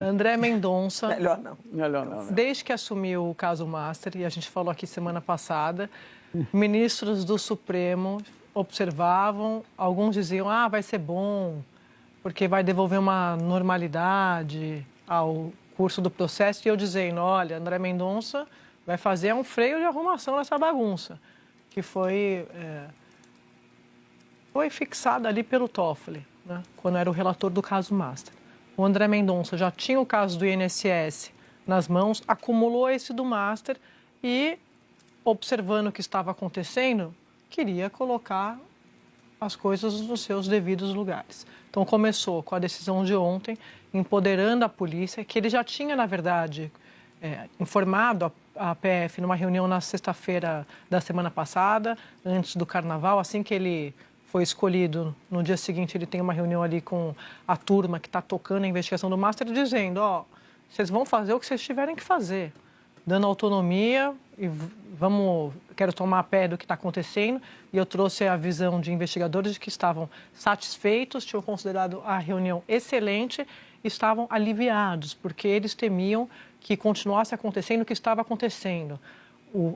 André Mendonça, Melhor não. Melhor não, né? desde que assumiu o caso Master, e a gente falou aqui semana passada, ministros do Supremo observavam, alguns diziam, vai ser bom, porque vai devolver uma normalidade ao curso do processo, e eu dizendo, olha, André Mendonça vai fazer um freio de arrumação nessa bagunça, que foi fixada ali pelo Toffoli, né, quando era o relator do caso Master. O André Mendonça já tinha o caso do INSS nas mãos, acumulou esse do Master e, observando o que estava acontecendo, queria colocar as coisas nos seus devidos lugares. Então, começou com a decisão de ontem, empoderando a polícia, que ele já tinha, na verdade, informado a PF numa reunião na sexta-feira da semana passada, antes do Carnaval, assim que ele foi escolhido, no dia seguinte ele tem uma reunião ali com a turma que está tocando a investigação do Master, dizendo, vocês vão fazer o que vocês tiverem que fazer, dando autonomia e quero tomar pé do que está acontecendo. E eu trouxe a visão de investigadores que estavam satisfeitos, tinham considerado a reunião excelente, estavam aliviados, porque eles temiam que continuasse acontecendo o que estava acontecendo.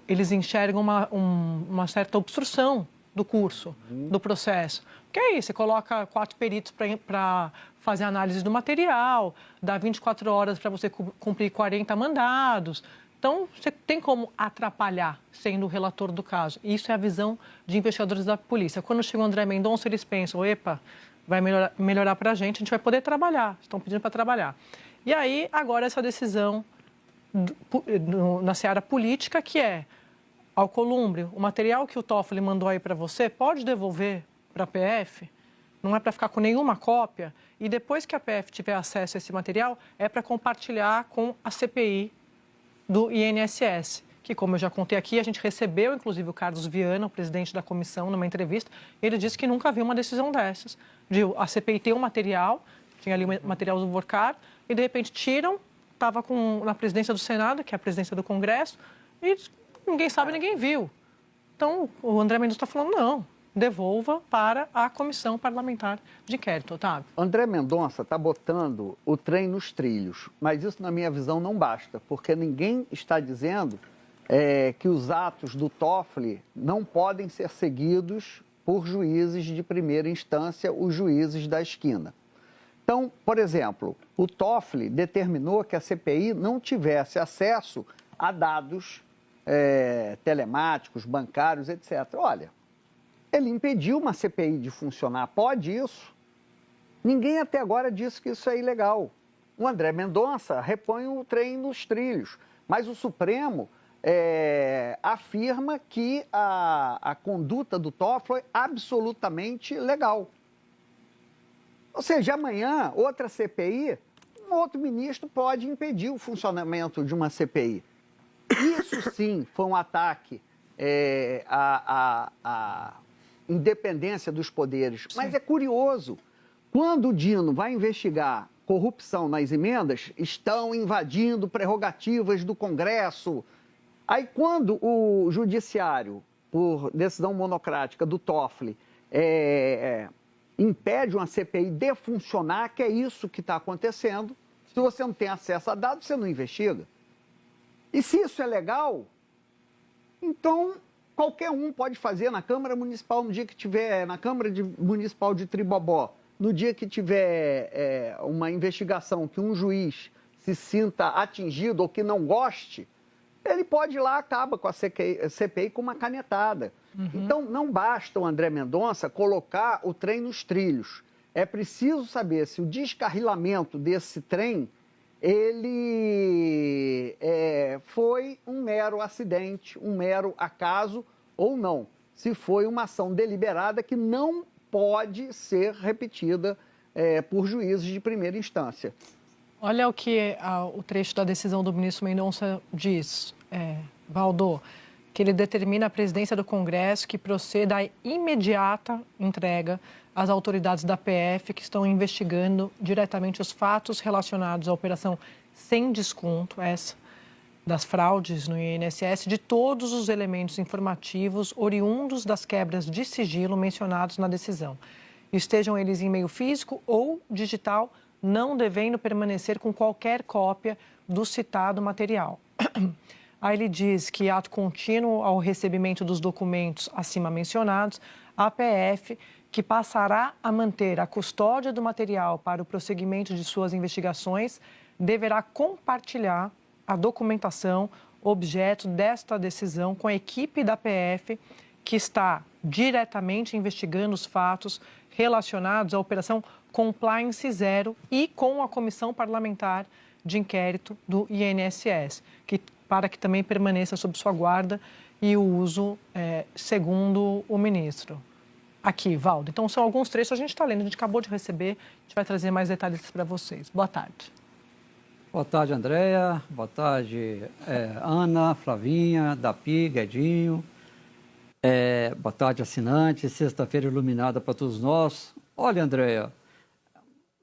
Eles enxergam uma certa obstrução do curso, do processo. Porque é isso, você coloca 4 peritos para fazer análise do material, dá 24 horas para você cumprir 40 mandados. Então, você tem como atrapalhar sendo o relator do caso. Isso é a visão de investigadores da polícia. Quando chega o André Mendonça, eles pensam, epa, vai melhorar para a gente vai poder trabalhar. Estão pedindo para trabalhar. E aí, agora, essa decisão na seara política, que é, Alcolumbre, o material que o Toffoli mandou aí para você, pode devolver para a PF? Não é para ficar com nenhuma cópia? E depois que a PF tiver acesso a esse material, é para compartilhar com a CPI do INSS, que, como eu já contei aqui, a gente recebeu, inclusive, o Carlos Viana, o presidente da comissão, numa entrevista, ele disse que nunca viu uma decisão dessas. A CPI tem um material, tinha ali o material do Vorcar, e, de repente, tiram, estava na presidência do Senado, que é a presidência do Congresso, e ninguém sabe, ninguém viu. Então, o André Mendonça está falando, não, devolva para a comissão parlamentar de inquérito, Otávio. André Mendonça está botando o trem nos trilhos, mas isso, na minha visão, não basta, porque ninguém está dizendo que os atos do Toffoli não podem ser seguidos por juízes de primeira instância, os juízes da esquina. Então, por exemplo, o Toffoli determinou que a CPI não tivesse acesso a dados telemáticos, bancários, etc. Olha, ele impediu uma CPI de funcionar. Pode isso? Ninguém até agora disse que isso é ilegal. O André Mendonça repõe o trem nos trilhos, mas o Supremo afirma que a conduta do Toffoli foi absolutamente legal. Ou seja, amanhã, outra CPI, um outro ministro pode impedir o funcionamento de uma CPI. Isso sim foi um ataque à independência dos poderes. Sim. Mas é curioso, quando o Dino vai investigar corrupção nas emendas, estão invadindo prerrogativas do Congresso. Aí quando o Judiciário, por decisão monocrática do Toffoli, impede uma CPI de funcionar, que é isso que está acontecendo, se você não tem acesso a dados, você não investiga. E se isso é legal, então qualquer um pode fazer na Câmara Municipal, no dia que tiver, na Câmara Municipal de Tribobó, no dia que tiver uma investigação que um juiz se sinta atingido ou que não goste, ele pode ir lá, acaba com a CPI com uma canetada. Então, não basta o André Mendonça colocar o trem nos trilhos. É preciso saber se o descarrilamento desse trem ele foi um mero acidente, um mero acaso ou não. Se foi uma ação deliberada que não pode ser repetida por juízes de primeira instância. Olha o que o trecho da decisão do ministro Mendonça diz, Valdo, que ele determina à presidência do Congresso que proceda à imediata entrega às autoridades da PF que estão investigando diretamente os fatos relacionados à operação sem desconto, essa das fraudes no INSS, de todos os elementos informativos oriundos das quebras de sigilo mencionados na decisão, estejam eles em meio físico ou digital, não devendo permanecer com qualquer cópia do citado material. Aí ele diz que, ato contínuo ao recebimento dos documentos acima mencionados, a PF, que passará a manter a custódia do material para o prosseguimento de suas investigações, deverá compartilhar a documentação objeto desta decisão com a equipe da PF, que está diretamente investigando os fatos relacionados à Operação Compliance Zero e com a Comissão Parlamentar de Inquérito do INSS, para que também permaneça sob sua guarda e o uso segundo o ministro. Aqui, Valdo. Então, são alguns trechos, a gente está lendo, a gente acabou de receber, a gente vai trazer mais detalhes para vocês. Boa tarde. Boa tarde, Andréia. Boa tarde, Ana, Flavinha, Dapi, Guedinho. Boa tarde, assinante. Sexta-feira iluminada para todos nós. Olha, Andréia,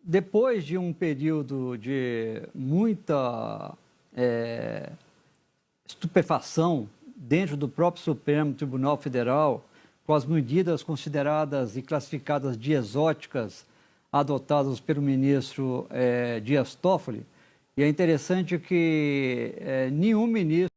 depois de um período de muita estupefação dentro do próprio Supremo Tribunal Federal, com as medidas consideradas e classificadas de exóticas adotadas pelo ministro Dias Toffoli, e é interessante que nenhum ministro